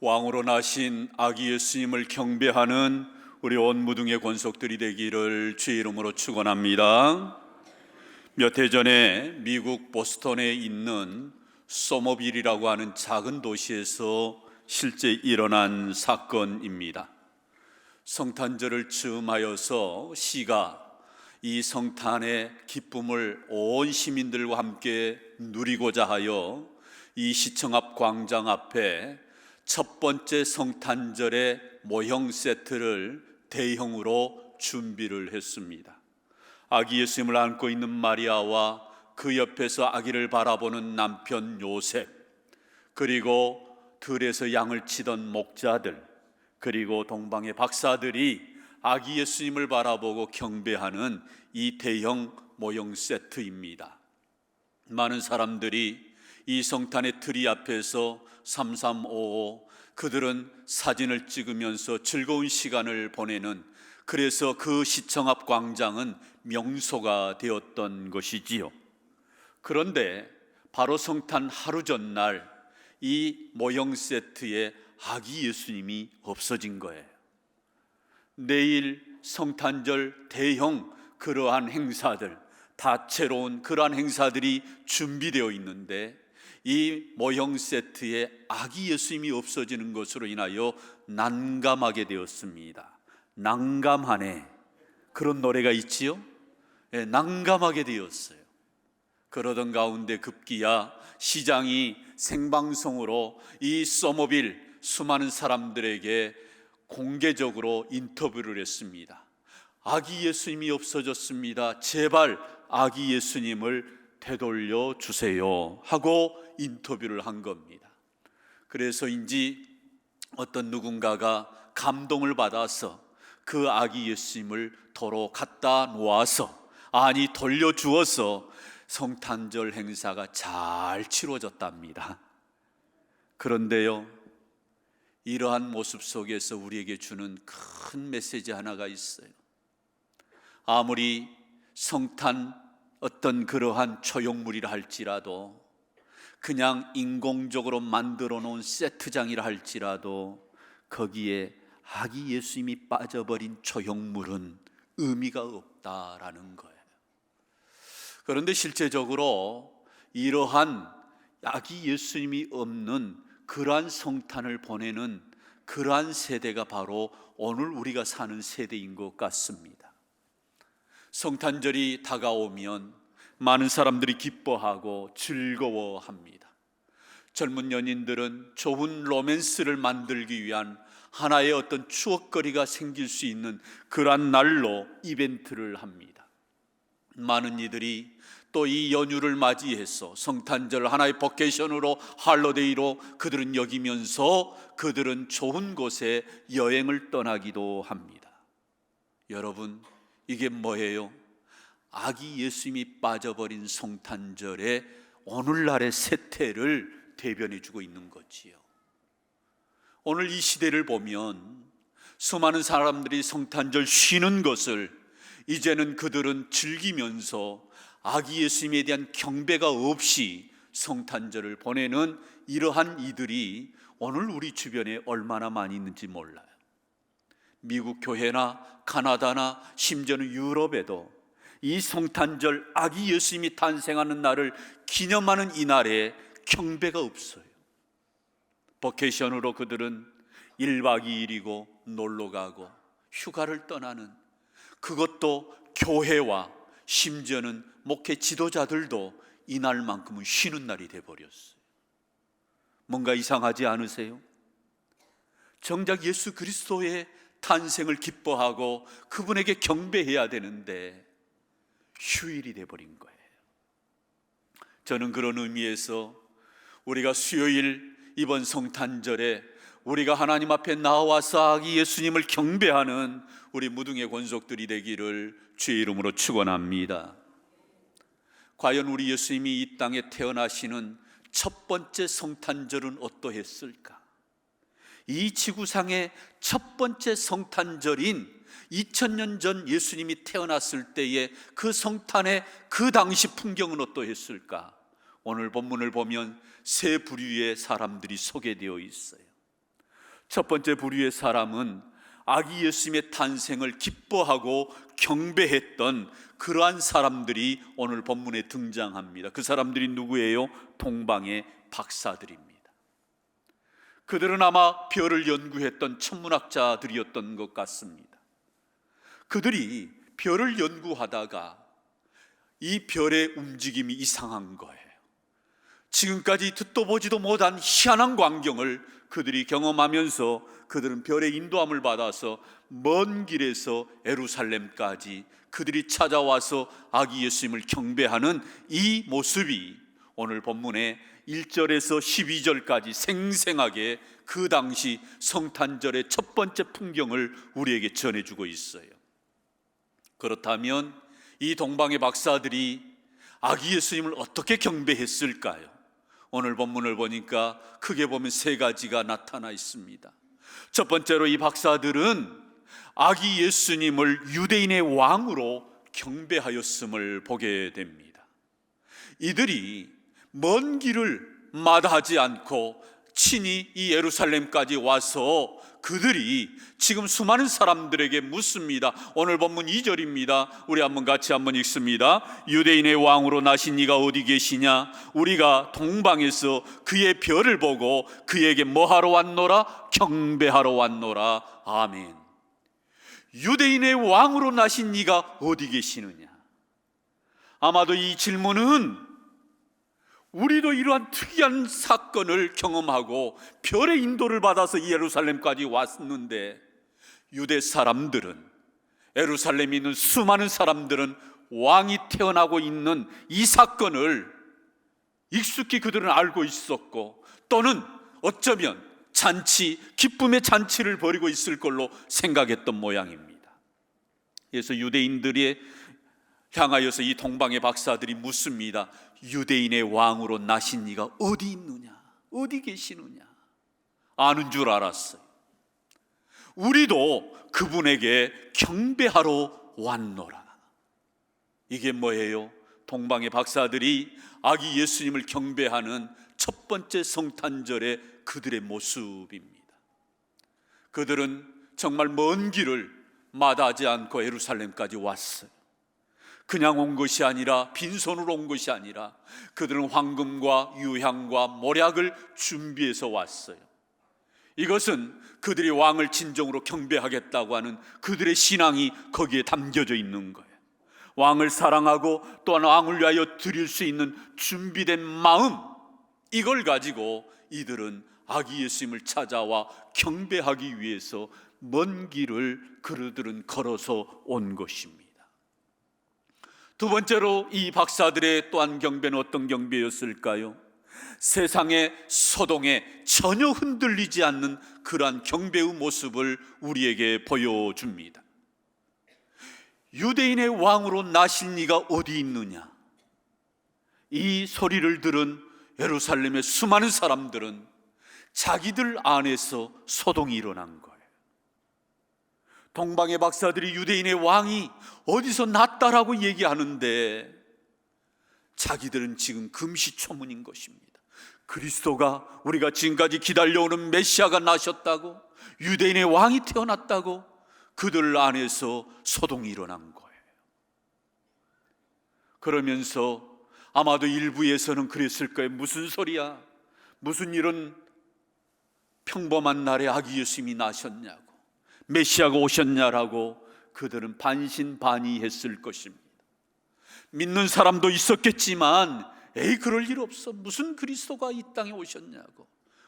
왕으로 나신 아기 예수님을 경배하는 우리 온 무등의 권속들이 되기를 주의 이름으로 축원합니다. 몇 해 전에 미국 보스턴에 있는 소모빌이라고 하는 작은 도시에서 실제 일어난 사건입니다. 성탄절을 즈음하여서 시가 이 성탄의 기쁨을 온 시민들과 함께 누리고자 하여 이 시청 앞 광장 앞에 첫 번째 성탄절의 모형 세트를 대형으로 준비를 했습니다. 아기 예수님을 안고 있는 마리아와 그 옆에서 아기를 바라보는 남편 요셉, 그리고 들에서 양을 치던 목자들, 그리고 동방의 박사들이 아기 예수님을 바라보고 경배하는 이 대형 모형 세트입니다. 많은 사람들이 이 성탄의 트리 앞에서 3355 그들은 사진을 찍으면서 즐거운 시간을 보내는, 그래서 그 시청 앞 광장은 명소가 되었던 것이지요. 그런데 바로 성탄 하루 전날 이 모형 세트에 아기 예수님이 없어진 거예요. 내일 성탄절 대형 그러한 행사들, 다채로운 그러한 행사들이 준비되어 있는데 이 모형 세트에 아기 예수님이 없어지는 것으로 인하여 난감하게 되었습니다. 난감하네, 그런 노래가 있지요. 난감하게 되었어요. 그러던 가운데 급기야 시장이 생방송으로 이 소모빌 수많은 사람들에게 공개적으로 인터뷰를 했습니다. 아기 예수님이 없어졌습니다. 제발 아기 예수님을 되돌려 주세요 하고 인터뷰를 한 겁니다. 그래서인지 어떤 누군가가 감동을 받아서 그 아기 예수님을 도로 갖다 놓아서, 아니 돌려주어서 성탄절 행사가 잘 치러졌답니다. 그런데요, 이러한 모습 속에서 우리에게 주는 큰 메시지 하나가 있어요. 아무리 성탄 어떤 그러한 초용물이라 할지라도, 그냥 인공적으로 만들어 놓은 세트장이라 할지라도 거기에 아기 예수님이 빠져버린 초용물은 의미가 없다라는 거예요. 그런데 실제적으로 이러한 아기 예수님이 없는 그러한 성탄을 보내는 그러한 세대가 바로 오늘 우리가 사는 세대인 것 같습니다. 성탄절이 다가오면 많은 사람들이 기뻐하고 즐거워합니다. 젊은 연인들은 좋은 로맨스를 만들기 위한 하나의 어떤 추억거리가 생길 수 있는 그러한 날로 이벤트를 합니다. 많은 이들이 또 이 연휴를 맞이해서 성탄절 하나의 버케이션으로, 할로데이로 그들은 여기면서 그들은 좋은 곳에 여행을 떠나기도 합니다. 여러분, 이게 뭐예요? 아기 예수님이 빠져버린 성탄절에 오늘날의 세태를 대변해 주고 있는 거지요. 오늘 이 시대를 보면 수많은 사람들이 성탄절 쉬는 것을 이제는 그들은 즐기면서 아기 예수님에 대한 경배가 없이 성탄절을 보내는 이러한 이들이 오늘 우리 주변에 얼마나 많이 있는지 몰라요. 미국 교회나 카나다나 심지어는 유럽에도 이 성탄절 아기 예수님이 탄생하는 날을 기념하는 이 날에 경배가 없어요. 버케이션으로 그들은 1박 2일이고 놀러가고 휴가를 떠나는, 그것도 교회와 심지어는 목회 지도자들도 이날만큼은 쉬는 날이 돼버렸어요. 뭔가 이상하지 않으세요? 정작 예수 그리스도의 탄생을 기뻐하고 그분에게 경배해야 되는데 휴일이 돼버린 거예요. 저는 그런 의미에서 우리가 수요일 이번 성탄절에 우리가 하나님 앞에 나와서 아기 예수님을 경배하는 우리 무등의 권속들이 되기를 주의 이름으로 축원합니다. 과연 우리 예수님이 이 땅에 태어나시는 첫 번째 성탄절은 어떠했을까? 이 지구상의 첫 번째 성탄절인 2000년 전 예수님이 태어났을 때의 그 성탄의 그 당시 풍경은 어떠했을까? 오늘 본문을 보면 세 부류의 사람들이 소개되어 있어요. 첫 번째 부류의 사람은 아기 예수님의 탄생을 기뻐하고 경배했던 그러한 사람들이 오늘 본문에 등장합니다. 그 사람들이 누구예요? 동방의 박사들입니다. 그들은 아마 별을 연구했던 천문학자들이었던 것 같습니다. 그들이 별을 연구하다가 이 별의 움직임이 이상한 거예요. 지금까지 듣도 보지도 못한 희한한 광경을 그들이 경험하면서 그들은 별의 인도함을 받아서 먼 길에서 예루살렘까지 그들이 찾아와서 아기 예수님을 경배하는 이 모습이 오늘 본문에 1절에서 12절까지 생생하게 그 당시 성탄절의 첫 번째 풍경을 우리에게 전해주고 있어요. 그렇다면 이 동방의 박사들이 아기 예수님을 어떻게 경배했을까요? 오늘 본문을 보니까 크게 보면 세 가지가 나타나 있습니다. 첫 번째로 이 박사들은 아기 예수님을 유대인의 왕으로 경배하였음을 보게 됩니다. 이들이 먼 길을 마다하지 않고 친히 이 예루살렘까지 와서 그들이 지금 수많은 사람들에게 묻습니다. 오늘 본문 2절입니다. 우리 같이 한번 읽습니다. 유대인의 왕으로 나신 이가 어디 계시냐? 우리가 동방에서 그의 별을 보고 그에게 뭐하러 왔노라? 경배하러 왔노라. 아멘. 유대인의 왕으로 나신 이가 어디 계시느냐? 아마도 이 질문은 우리도 이러한 특이한 사건을 경험하고 별의 인도를 받아서 예루살렘까지 왔는데, 유대 사람들은, 예루살렘에 있는 수많은 사람들은 왕이 태어나고 있는 이 사건을 익숙히 그들은 알고 있었고, 또는 어쩌면 기쁨의 잔치를 벌이고 있을 걸로 생각했던 모양입니다. 그래서 유대인들이 향하여서 이 동방의 박사들이 묻습니다. 유대인의 왕으로 나신 이가 어디 있느냐? 어디 계시느냐? 아는 줄 알았어요. 우리도 그분에게 경배하러 왔노라. 이게 뭐예요? 동방의 박사들이 아기 예수님을 경배하는 첫 번째 성탄절의 그들의 모습입니다. 그들은 정말 먼 길을 마다하지 않고 예루살렘까지 왔어요. 그냥 온 것이 아니라, 빈손으로 온 것이 아니라 그들은 황금과 유향과 몰약을 준비해서 왔어요. 이것은 그들이 왕을 진정으로 경배하겠다고 하는 그들의 신앙이 거기에 담겨져 있는 거예요. 왕을 사랑하고 또한 왕을 위하여 드릴 수 있는 준비된 마음, 이걸 가지고 이들은 아기 예수님을 찾아와 경배하기 위해서 먼 길을 그들은 걸어서 온 것입니다. 두 번째로 이 박사들의 또한 경배는 어떤 경배였을까요? 세상의 소동에 전혀 흔들리지 않는 그러한 경배의 모습을 우리에게 보여줍니다. 유대인의 왕으로 나신 이가 어디 있느냐? 이 소리를 들은 예루살렘의 수많은 사람들은 자기들 안에서 소동이 일어난 거예요. 동방의 박사들이 유대인의 왕이 어디서 났다라고 얘기하는데, 자기들은 지금 금시초문인 것입니다. 그리스도가, 우리가 지금까지 기다려오는 메시아가 나셨다고, 유대인의 왕이 태어났다고 그들 안에서 소동이 일어난 거예요. 그러면서 아마도 일부에서는 그랬을 거예요. 무슨 소리야? 무슨 이런 평범한 날에 아기 예수님이 나셨냐고, 메시아가 오셨냐라고 그들은 반신반의했을 것입니다. 믿는 사람도 있었겠지만, 에이 그럴 일 없어, 무슨 그리스도가 이 땅에 오셨냐고,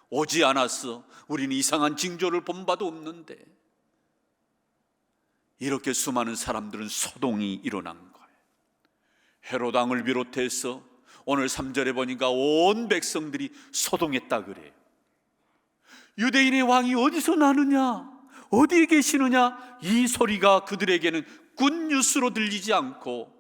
오지 않았어, 우리는 이상한 징조를 본 바도 없는데, 이렇게 수많은 사람들은 소동이 일어난 거예요. 헤롯 왕을 비롯해서 오늘 3절에 보니까 온 백성들이 소동했다 그래요. 유대인의 왕이 어디서 나느냐, 어디에 계시느냐, 이 소리가 그들에게는 굿뉴스로 들리지 않고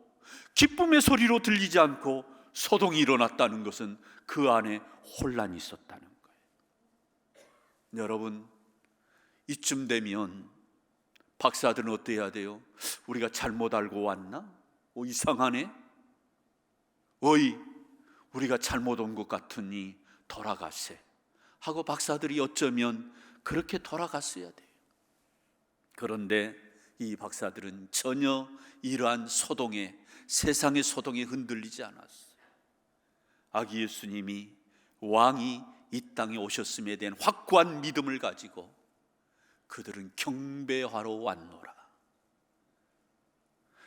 기쁨의 소리로 들리지 않고 소동이 일어났다는 것은 그 안에 혼란이 있었다는 거예요. 여러분, 이쯤 되면 박사들은 어때야 돼요? 우리가 잘못 알고 왔나? 이상하네? 어이, 우리가 잘못 온 것 같으니 돌아가세 하고 박사들이 어쩌면 그렇게 돌아갔어야 돼요. 그런데 이 박사들은 전혀 이러한 소동에, 세상의 소동에 흔들리지 않았어요. 아기 예수님이 왕이 이 땅에 오셨음에 대한 확고한 믿음을 가지고 그들은 경배하러 왔노라.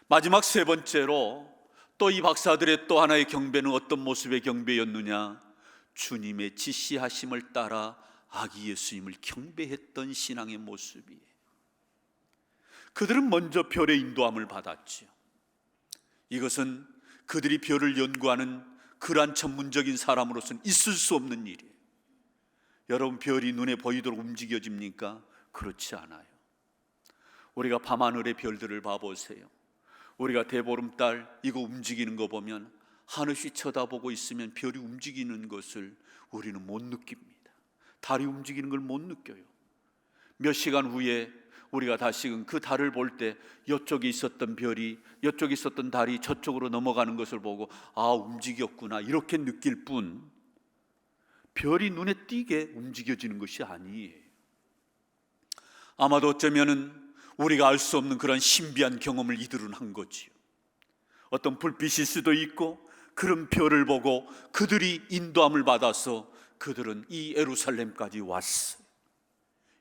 마지막 세 번째로 또 이 박사들의 또 하나의 경배는 어떤 모습의 경배였느냐? 주님의 지시하심을 따라 아기 예수님을 경배했던 신앙의 모습이에요. 그들은 먼저 별의 인도함을 받았지요. 이것은 그들이 별을 연구하는 그러한 전문적인 사람으로서는 있을 수 없는 일이에요. 여러분, 별이 눈에 보이도록 움직여집니까? 그렇지 않아요. 우리가 밤하늘의 별들을 봐보세요. 우리가 대보름달 이거 움직이는 거 보면 하늘이 쳐다보고 있으면 별이 움직이는 것을 우리는 못 느낍니다. 달이 움직이는 걸 못 느껴요. 몇 시간 후에 우리가 다시금 그 달을 볼 때 이쪽에 있었던 별이, 이쪽에 있었던 달이 저쪽으로 넘어가는 것을 보고 아, 움직였구나 이렇게 느낄 뿐 별이 눈에 띄게 움직여지는 것이 아니에요. 아마도 어쩌면은 우리가 알 수 없는 그런 신비한 경험을 이들은 한 거지요. 어떤 불빛일 수도 있고 그런 별을 보고 그들이 인도함을 받아서 그들은 이 예루살렘까지 왔어요.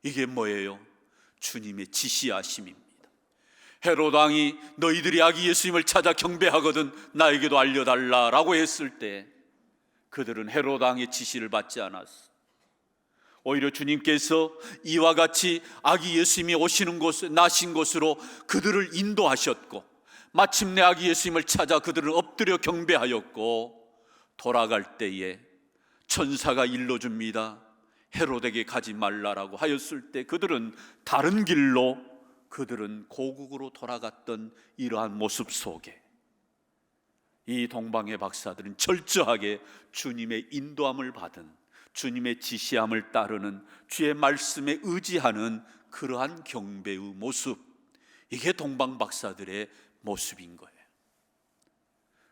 이게 뭐예요? 주님의 지시하심입니다. 헤롯 왕이 너희들이 아기 예수님을 찾아 경배하거든 나에게도 알려달라라고 했을 때 그들은 헤롯 왕의 지시를 받지 않았어요. 오히려 주님께서 이와 같이 아기 예수님이 오시는 곳, 나신 곳으로 그들을 인도하셨고 마침내 아기 예수님을 찾아 그들을 엎드려 경배하였고 돌아갈 때에 천사가 일러줍니다. 헤롯에게 가지 말라라고 하였을 때 그들은 다른 길로 그들은 고국으로 돌아갔던 이러한 모습 속에 이 동방의 박사들은 철저하게 주님의 인도함을 받은, 주님의 지시함을 따르는, 주의 말씀에 의지하는 그러한 경배의 모습, 이게 동방 박사들의 모습인 거예요.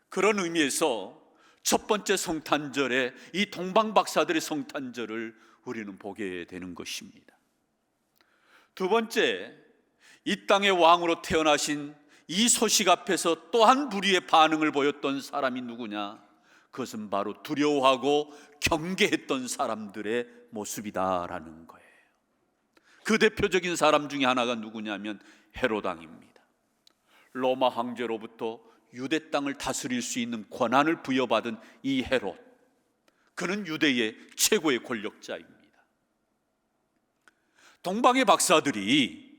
그런 의미에서 첫 번째 성탄절에 이 동방 박사들의 성탄절을 우리는 보게 되는 것입니다. 두 번째, 이 땅의 왕으로 태어나신 이 소식 앞에서 또한 불의의 반응을 보였던 사람이 누구냐? 그것은 바로 두려워하고 경계했던 사람들의 모습이다라는 거예요. 그 대표적인 사람 중에 하나가 누구냐면 헤롯 왕입니다. 로마 황제로부터 유대 땅을 다스릴 수 있는 권한을 부여받은 이 헤롯, 그는 유대의 최고의 권력자입니다. 동방의 박사들이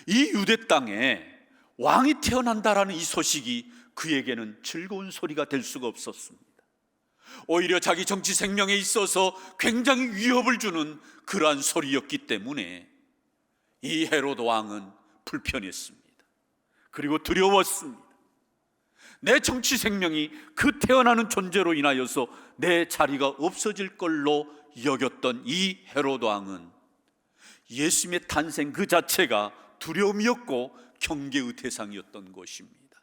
이 유대 땅에 왕이 태어난다라는 이 소식이 그에게는 즐거운 소리가 될 수가 없었습니다. 오히려 자기 정치 생명에 있어서 굉장히 위협을 주는 그러한 소리였기 때문에 이 헤롯 왕은 불편했습니다. 그리고 두려웠습니다. 내 정치 생명이 그 태어나는 존재로 인하여서 내 자리가 없어질 걸로 여겼던 이 헤롯 왕은 예수님의 탄생 그 자체가 두려움이었고 경계의 대상이었던 것입니다.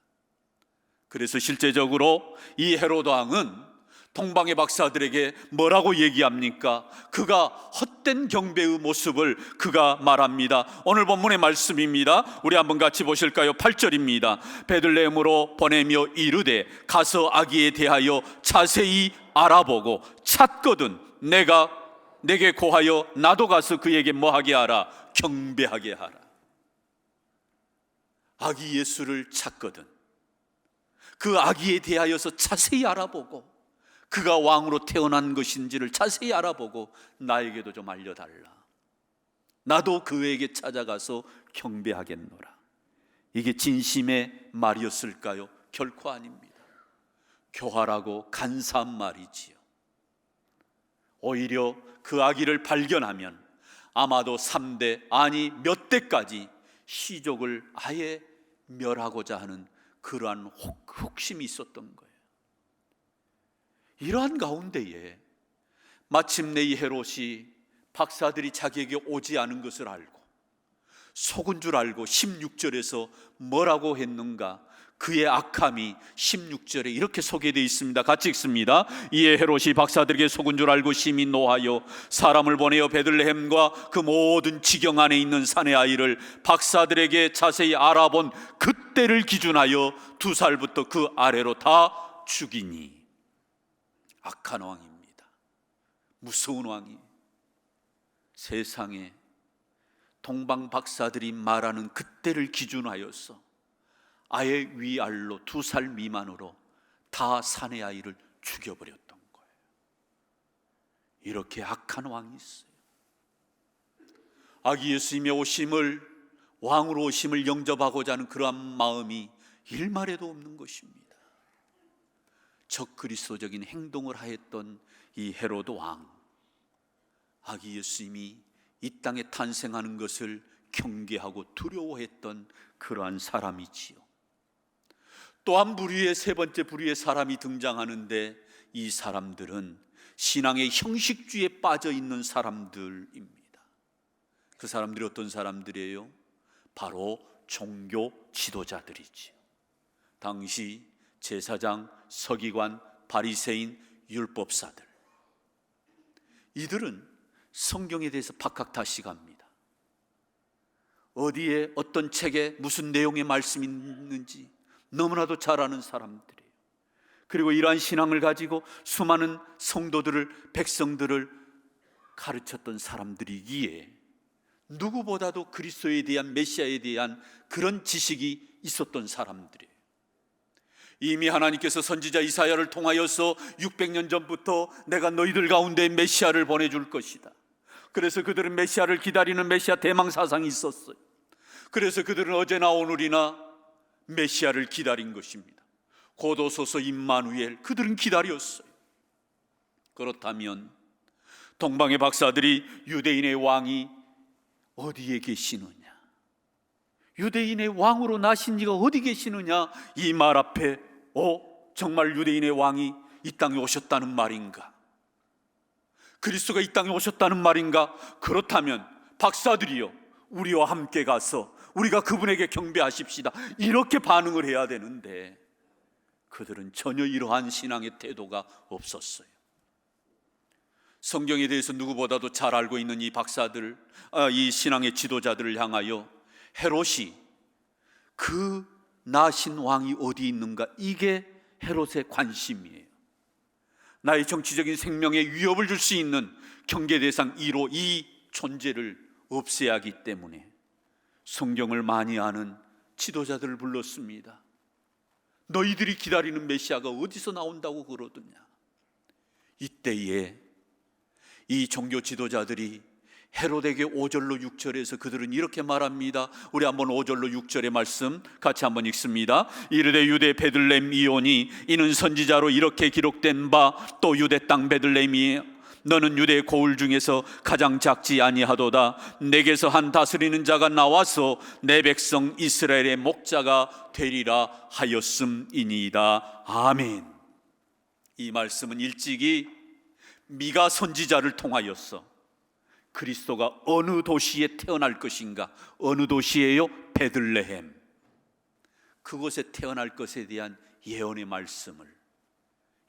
그래서 실제적으로 이 헤롯 왕은 동방의 박사들에게 뭐라고 얘기합니까? 그가 헛된 경배의 모습을 그가 말합니다. 오늘 본문의 말씀입니다. 우리 한번 같이 보실까요? 8절입니다. 베들레헴으로 보내며 이르되 가서 아기에 대하여 자세히 알아보고 찾거든 내게 고하여 나도 가서 그에게 뭐하게 하라? 경배하게 하라. 아기 예수를 찾거든 그 아기에 대하여서 자세히 알아보고 그가 왕으로 태어난 것인지를 자세히 알아보고 나에게도 좀 알려달라. 나도 그에게 찾아가서 경배하겠노라. 이게 진심의 말이었을까요? 결코 아닙니다. 교활하고 간사한 말이지요. 오히려 그 아기를 발견하면 아마도 3대 아니 몇 대까지 시족을 아예 멸하고자 하는 그러한 혹심이 있었던 거예요. 이러한 가운데에 마침내 이 헤롯이 박사들이 자기에게 오지 않은 것을 알고 속은 줄 알고 16절에서 뭐라고 했는가? 그의 악함이 16절에 이렇게 소개되어 있습니다. 같이 읽습니다. 이에 헤롯이 박사들에게 속은 줄 알고 심히 노하여 사람을 보내어 베들레헴과 그 모든 지경 안에 있는 산의 아이를 박사들에게 자세히 알아본 그때를 기준하여 2살부터 그 아래로 다 죽이니. 악한 왕입니다. 무서운 왕이 세상에 동방 박사들이 말하는 그때를 기준하여서 아예 위아래로 2살 미만으로 다 사내 아이를 죽여버렸던 거예요. 이렇게 악한 왕이 있어요. 아기 예수님의 오심을, 왕으로 오심을 영접하고자 하는 그러한 마음이 일말에도 없는 것입니다. 적그리스도적인 행동을 하였던 이 헤로드 왕, 아기 예수님이 이 땅에 탄생하는 것을 경계하고 두려워했던 그러한 사람이지요. 또한 부류의 세 번째 부류의 사람이 등장하는데, 이 사람들은 신앙의 형식주의에 빠져 있는 사람들입니다. 그 사람들이 어떤 사람들이에요? 바로 종교 지도자들이지요. 당시 제사장, 서기관, 바리새인, 율법사들, 이들은 성경에 대해서 박학다식합니다. 어디에 어떤 책에 무슨 내용의 말씀이 있는지 너무나도 잘 아는 사람들이에요. 그리고 이러한 신앙을 가지고 수많은 성도들을, 백성들을 가르쳤던 사람들이기에 누구보다도 그리스도에 대한, 메시아에 대한 그런 지식이 있었던 사람들이에요. 이미 하나님께서 선지자 이사야를 통하여서 600년 전부터 내가 너희들 가운데 메시아를 보내줄 것이다. 그래서 그들은 메시아를 기다리는 메시아 대망 사상이 있었어요. 그래서 그들은 어제나 오늘이나 메시아를 기다린 것입니다. 곧 오소서 임마누엘, 그들은 기다렸어요. 그렇다면 동방의 박사들이 유대인의 왕이 어디에 계시느냐, 유대인의 왕으로 나신 이가 어디 계시느냐, 이 말 앞에 정말 유대인의 왕이 이 땅에 오셨다는 말인가? 그리스도가 이 땅에 오셨다는 말인가? 그렇다면 박사들이요, 우리와 함께 가서 우리가 그분에게 경배하십시다, 이렇게 반응을 해야 되는데 그들은 전혀 이러한 신앙의 태도가 없었어요. 성경에 대해서 누구보다도 잘 알고 있는 이 박사들, 이 신앙의 지도자들을 향하여 헤롯이 그 나신 왕이 어디 있는가, 이게 헤롯의 관심이에요. 나의 정치적인 생명에 위협을 줄 수 있는 경계 대상 1호 이 존재를 없애야 하기 때문에 성경을 많이 아는 지도자들을 불렀습니다. 너희들이 기다리는 메시아가 어디서 나온다고 그러더냐. 이때에 이 종교 지도자들이 헤롯에게 5절로 6절에서 그들은 이렇게 말합니다. 우리 한번 5절로 6절의 말씀 같이 한번 읽습니다. 이르되 유대 베들레헴 이오니 이는 선지자로 이렇게 기록된 바, 또 유대 땅 베들레헴이 너는 유대 고을 중에서 가장 작지 아니하도다. 내게서 한 다스리는 자가 나와서 내 백성 이스라엘의 목자가 되리라 하였음이니이다. 아멘. 이 말씀은 일찍이 미가 선지자를 통하여서 그리스도가 어느 도시에 태어날 것인가, 어느 도시예요? 베들레헴. 그곳에 태어날 것에 대한 예언의 말씀을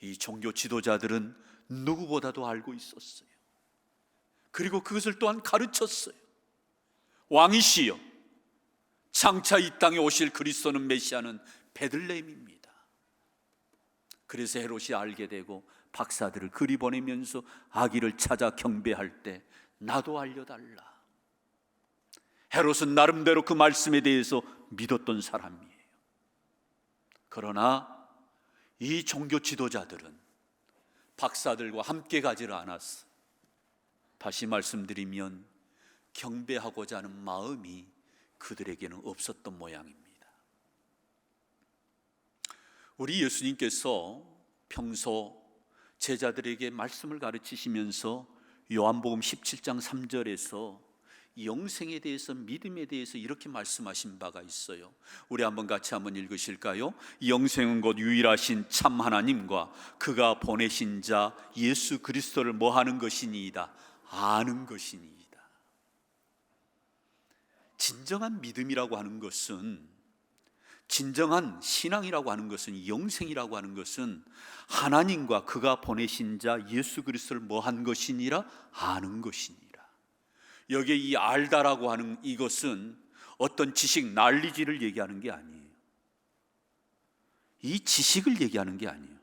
이 종교 지도자들은 누구보다도 알고 있었어요. 그리고 그것을 또한 가르쳤어요. 왕이시여, 장차 이 땅에 오실 그리스도는, 메시아는 베들레헴입니다. 그래서 헤롯이 알게 되고 박사들을 그리 보내면서 아기를 찾아 경배할 때 나도 알려달라. 헤롯은 나름대로 그 말씀에 대해서 믿었던 사람이에요. 그러나 이 종교 지도자들은 박사들과 함께 가지를 않았어. 다시 말씀드리면 경배하고자 하는 마음이 그들에게는 없었던 모양입니다. 우리 예수님께서 평소 제자들에게 말씀을 가르치시면서 요한복음 17장 3절에서 영생에 대해서, 믿음에 대해서 이렇게 말씀하신 바가 있어요. 우리 한번 같이 한번 읽으실까요? 영생은 곧 유일하신 참 하나님과 그가 보내신 자 예수 그리스도를 뭐 하는 것이니이다? 아는 것이니이다. 진정한 믿음이라고 하는 것은 진정한 신앙이라고 하는 것은, 영생이라고 하는 것은 하나님과 그가 보내신 자 예수 그리스도를 뭐한 것이니라? 아는 것이니라. 여기에 이 알다라고 하는 이것은 어떤 지식, 난리지를 얘기하는 게 아니에요. 이 지식을 얘기하는 게 아니에요.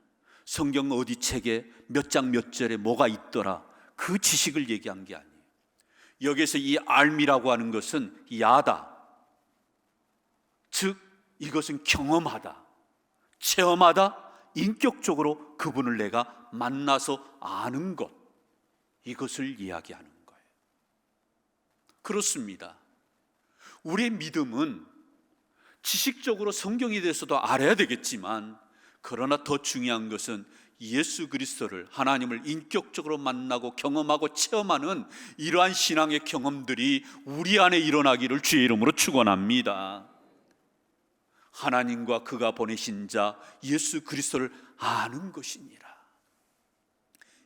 성경 어디 책에 몇 장 몇 절에 뭐가 있더라, 그 지식을 얘기한 게 아니에요. 여기서 이 알미라고 하는 것은 야다, 즉 이것은 경험하다, 체험하다, 인격적으로 그분을 내가 만나서 아는 것, 이것을 이야기하는 거예요. 그렇습니다. 우리의 믿음은 지식적으로 성경에 대해서도 알아야 되겠지만, 그러나 더 중요한 것은 예수 그리스도를, 하나님을 인격적으로 만나고 경험하고 체험하는 이러한 신앙의 경험들이 우리 안에 일어나기를 주의 이름으로 축원합니다. 하나님과 그가 보내신 자 예수 그리스도를 아는 것이니라.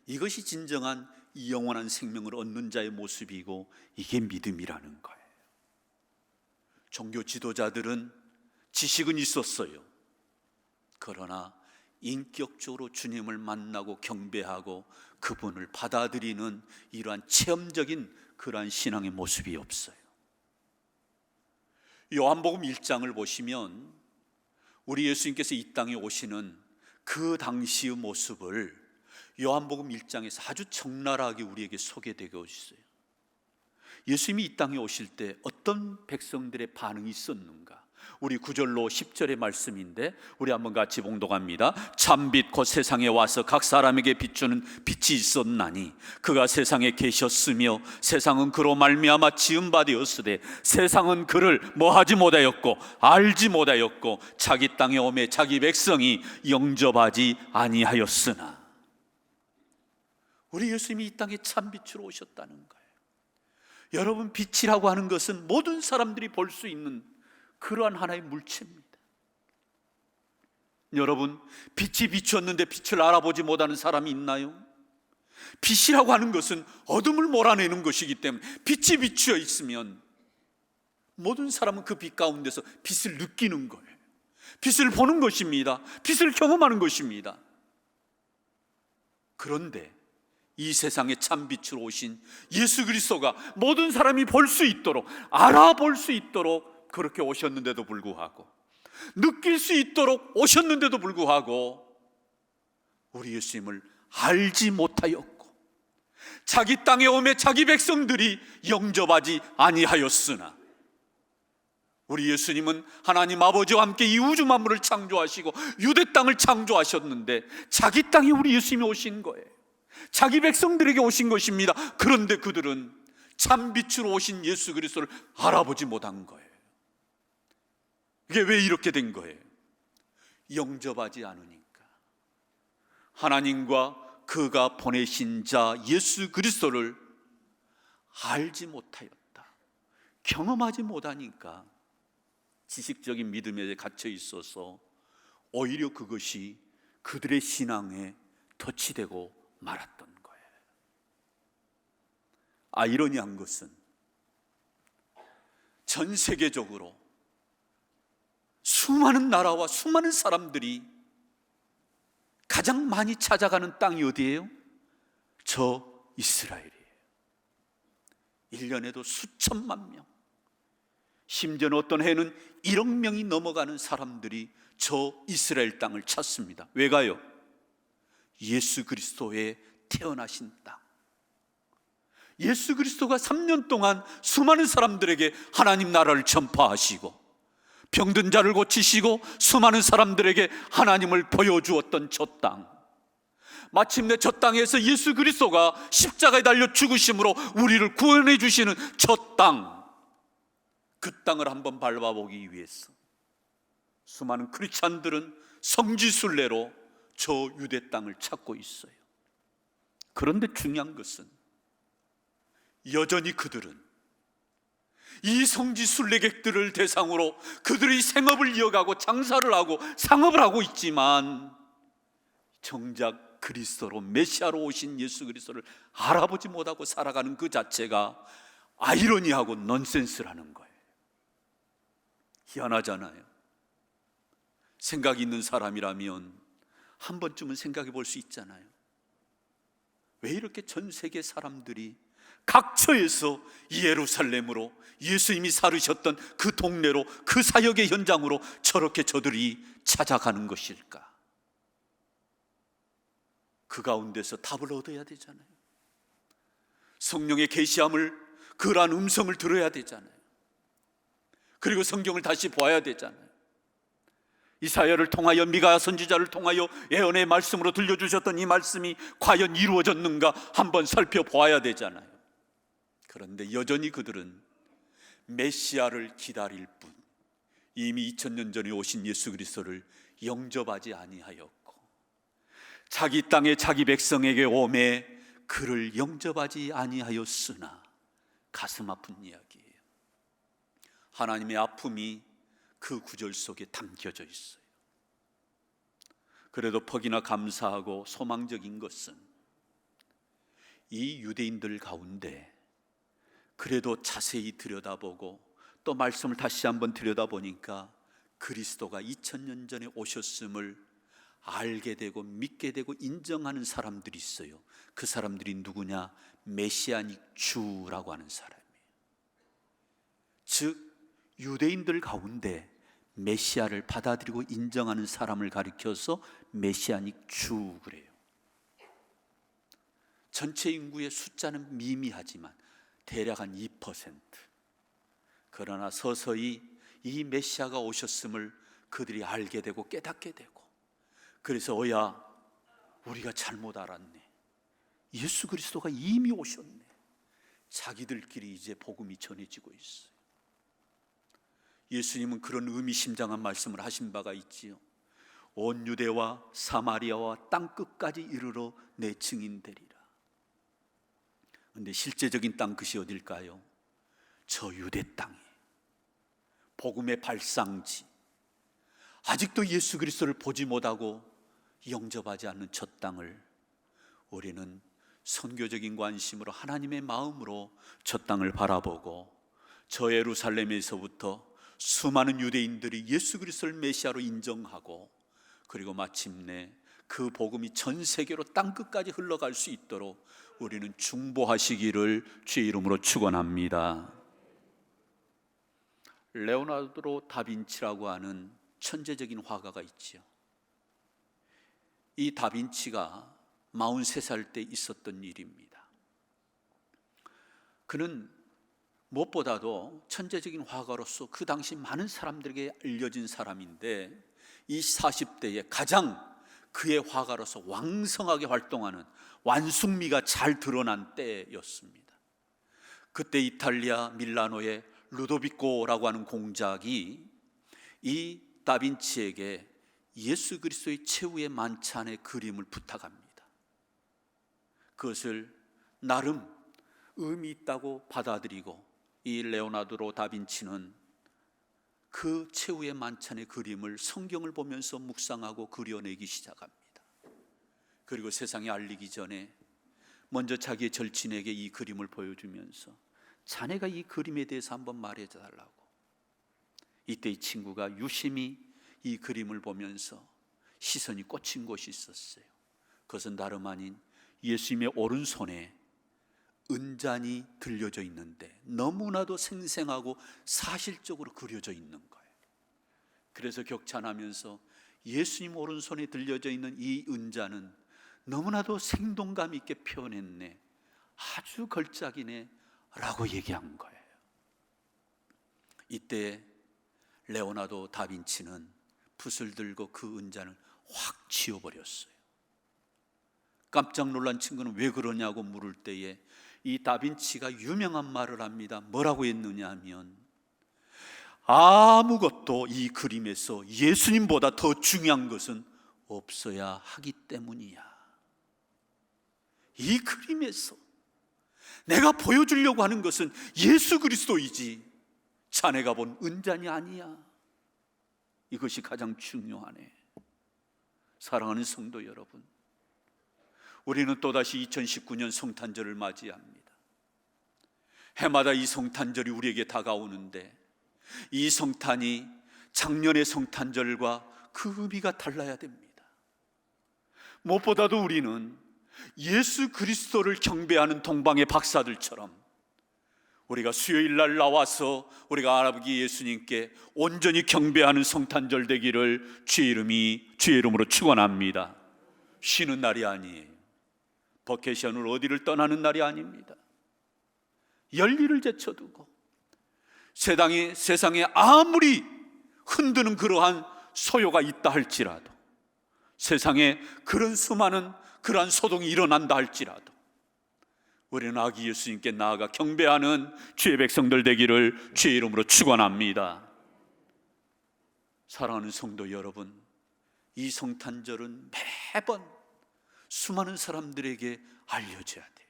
이것이 진정한 영원한 생명을 얻는 자의 모습이고, 이게 믿음이라는 거예요. 종교 지도자들은 지식은 있었어요. 그러나 인격적으로 주님을 만나고 경배하고 그분을 받아들이는 이러한 체험적인 그러한 신앙의 모습이 없어요. 요한복음 1장을 보시면 우리 예수님께서 이 땅에 오시는 그 당시의 모습을 요한복음 1장에서 아주 적나라하게 우리에게 소개되고 있어요. 예수님이 이 땅에 오실 때 어떤 백성들의 반응이 있었는가? 우리 9절로 10절의 말씀인데 우리 한번 같이 봉독합니다. 참빛 곧 세상에 와서 각 사람에게 비추는 빛이 있었나니 그가 세상에 계셨으며 세상은 그로 말미암아 지은 바 되었으되 세상은 그를 뭐하지 못하였고 알지 못하였고 자기 땅에 오매 자기 백성이 영접하지 아니하였으나. 우리 예수님이 이 땅에 참빛으로 오셨다는 거예요. 여러분, 빛이라고 하는 것은 모든 사람들이 볼 수 있는 그러한 하나의 물체입니다. 여러분, 빛이 비추었는데 빛을 알아보지 못하는 사람이 있나요? 빛이라고 하는 것은 어둠을 몰아내는 것이기 때문에 빛이 비추어 있으면 모든 사람은 그 빛 가운데서 빛을 느끼는 거예요. 빛을 보는 것입니다. 빛을 경험하는 것입니다. 그런데 이 세상에 참빛으로 오신 예수 그리스도가 모든 사람이 볼 수 있도록, 알아볼 수 있도록 그렇게 오셨는데도 불구하고, 느낄 수 있도록 오셨는데도 불구하고 우리 예수님을 알지 못하였고 자기 땅에 오매 자기 백성들이 영접하지 아니하였으나. 우리 예수님은 하나님 아버지와 함께 이 우주 만물을 창조하시고 유대 땅을 창조하셨는데 자기 땅에 우리 예수님이 오신 거예요. 자기 백성들에게 오신 것입니다. 그런데 그들은 참빛으로 오신 예수 그리스도를 알아보지 못한 거예요. 이게 왜 이렇게 된 거예요? 영접하지 않으니까. 하나님과 그가 보내신 자 예수 그리스도를 알지 못하였다. 경험하지 못하니까 지식적인 믿음에 갇혀 있어서 오히려 그것이 그들의 신앙에 덫이 되고 말았던 거예요. 아이러니한 것은 전 세계적으로 수많은 나라와 수많은 사람들이 가장 많이 찾아가는 땅이 어디예요? 저 이스라엘이에요. 1년에도 수천만 명, 심지어는 어떤 해는 1억 명이 넘어가는 사람들이 저 이스라엘 땅을 찾습니다. 왜 가요? 예수 그리스도의 태어나신 땅. 예수 그리스도가 3년 동안 수많은 사람들에게 하나님 나라를 전파하시고 병든 자를 고치시고 수많은 사람들에게 하나님을 보여주었던 저 땅. 마침내 저 땅에서 예수 그리스도가 십자가에 달려 죽으심으로 우리를 구원해 주시는 저 땅, 그 땅을 한번 밟아보기 위해서 수많은 크리스찬들은 성지순례로 저 유대 땅을 찾고 있어요. 그런데 중요한 것은 여전히 그들은 이 성지 순례객들을 대상으로 그들의 생업을 이어가고 장사를 하고 상업을 하고 있지만 정작 그리스도로 메시아로 오신 예수 그리스도를 알아보지 못하고 살아가는 그 자체가 아이러니하고 넌센스라는 거예요. 희한하잖아요. 생각이 있는 사람이라면 한 번쯤은 생각해 볼 수 있잖아요. 왜 이렇게 전 세계 사람들이 각처에서 예루살렘으로, 예수님이 살으셨던 그 동네로, 그 사역의 현장으로 저렇게 저들이 찾아가는 것일까? 그 가운데서 답을 얻어야 되잖아요. 성령의 계시함을, 그러한 음성을 들어야 되잖아요. 그리고 성경을 다시 보아야 되잖아요. 이사야를 통하여, 미가 선지자를 통하여 예언의 말씀으로 들려주셨던 이 말씀이 과연 이루어졌는가 한번 살펴보아야 되잖아요. 그런데 여전히 그들은 메시아를 기다릴 뿐, 이미 2000년 전에 오신 예수 그리스도를 영접하지 아니하였고, 자기 땅에 자기 백성에게 오매 그를 영접하지 아니하였으나, 가슴 아픈 이야기예요. 하나님의 아픔이 그 구절 속에 담겨져 있어요. 그래도 퍽이나 감사하고 소망적인 것은 이 유대인들 가운데 그래도 자세히 들여다보고 또 말씀을 다시 한번 들여다보니까 그리스도가 2000년 전에 오셨음을 알게 되고 믿게 되고 인정하는 사람들이 있어요. 그 사람들이 누구냐? 메시아닉 주라고 하는 사람이에요. 즉 유대인들 가운데 메시아를 받아들이고 인정하는 사람을 가리켜서 메시아닉 주 그래요. 전체 인구의 숫자는 미미하지만 대략 한 2%. 그러나 서서히 이 메시아가 오셨음을 그들이 알게 되고 깨닫게 되고, 그래서 우리가 잘못 알았네, 예수 그리스도가 이미 오셨네, 자기들끼리 이제 복음이 전해지고 있어요. 예수님은 그런 의미심장한 말씀을 하신 바가 있지요. 온 유대와 사마리아와 땅끝까지 이르러 내 증인 되리라. 그런데 실제적인 땅끝이 어딜까요? 저 유대 땅에, 복음의 발상지, 아직도 예수 그리스도를 보지 못하고 영접하지 않는 저 땅을 우리는 선교적인 관심으로, 하나님의 마음으로 저 땅을 바라보고, 저 예루살렘에서부터 수많은 유대인들이 예수 그리스도를 메시아로 인정하고, 그리고 마침내 그 복음이 전 세계로 땅끝까지 흘러갈 수 있도록 우리는 중보하시기를 주의 이름으로 축원합니다. 레오나르도 다빈치라고 하는 천재적인 화가가 있지요. 이 다빈치가 43살 때 있었던 일입니다. 그는 무엇보다도 천재적인 화가로서 그 당시 많은 사람들에게 알려진 사람인데, 이 40대에 가장 그의 화가로서 왕성하게 활동하는 완숙미가 잘 드러난 때였습니다. 그때 이탈리아 밀라노의 루도비코라고 하는 공작이 이 다빈치에게 예수 그리스도의 최후의 만찬의 그림을 부탁합니다. 그것을 나름 의미 있다고 받아들이고 이 레오나르도 다빈치는 그 최후의 만찬의 그림을 성경을 보면서 묵상하고 그려내기 시작합니다. 그리고 세상에 알리기 전에 먼저 자기의 절친에게 이 그림을 보여주면서 자네가 이 그림에 대해서 한번 말해달라고. 이때 이 친구가 유심히 이 그림을 보면서 시선이 꽂힌 곳이 있었어요. 그것은 다름 아닌 예수님의 오른손에 은잔이 들려져 있는데 너무나도 생생하고 사실적으로 그려져 있는 거예요. 그래서 격찬하면서 예수님 오른손에 들려져 있는 이 은잔은 너무나도 생동감 있게 표현했네, 아주 걸작이네 라고 얘기한 거예요. 이때 레오나르도 다빈치는 붓을 들고 그 은잔을 확 지워버렸어요. 깜짝 놀란 친구는 왜 그러냐고 물을 때에 이 다빈치가 유명한 말을 합니다. 뭐라고 했느냐 하면, 아무것도 이 그림에서 예수님보다 더 중요한 것은 없어야 하기 때문이야. 이 그림에서 내가 보여주려고 하는 것은 예수 그리스도이지 자네가 본 은잔이 아니야. 이것이 가장 중요하네. 사랑하는 성도 여러분, 우리는 또다시 2019년 성탄절을 맞이합니다. 해마다 이 성탄절이 우리에게 다가오는데, 이 성탄이 작년의 성탄절과 그 의미가 달라야 됩니다. 무엇보다도 우리는 예수 그리스도를 경배하는 동방의 박사들처럼 우리가 수요일 날 나와서 우리가 아버지 예수님께 온전히 경배하는 성탄절 되기를 주의 이름으로 축원합니다. 쉬는 날이 아니에요. 버케이션을 어디를 떠나는 날이 아닙니다. 열일을 제쳐두고 세상에 아무리 흔드는 그러한 소요가 있다 할지라도, 세상에 그런 수많은 그러한 소동이 일어난다 할지라도 우리는 아기 예수님께 나아가 경배하는 주의 백성들 되기를 주의 이름으로 축원합니다. 사랑하는 성도 여러분, 이 성탄절은 매번 수많은 사람들에게 알려져야 돼요.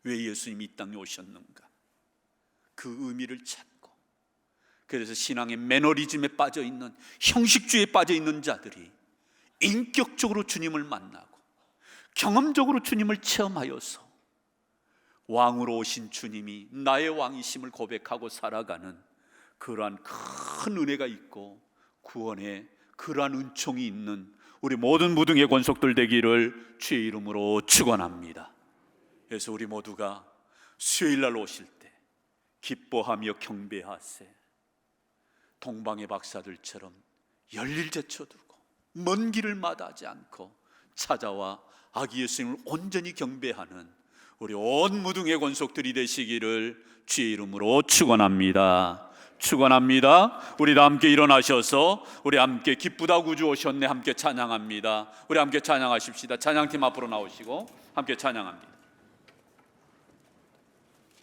왜 예수님이 이 땅에 오셨는가? 그 의미를 찾고, 그래서 신앙의 매너리즘에 빠져있는, 형식주의에 빠져있는 자들이 인격적으로 주님을 만나고 경험적으로 주님을 체험하여서 왕으로 오신 주님이 나의 왕이심을 고백하고 살아가는 그러한 큰 은혜가 있고 구원의 그러한 은총이 있는 우리 모든 무등의 권속들 되기를 주의 이름으로 축원합니다. 그래서 우리 모두가 수요일 날 오실 때 기뻐하며 경배하세, 동방의 박사들처럼 열일 제쳐두고 먼 길을 마다하지 않고 찾아와 아기 예수님을 온전히 경배하는 우리 온 무등의 권속들이 되시기를 주의 이름으로 축원합니다. 축원합니다. 우리 다 함께 일어나셔서 우리 함께 기쁘다 구주 오셨네 함께 찬양합니다. 우리 함께 찬양하십시다. 찬양팀 앞으로 나오시고 함께 찬양합니다.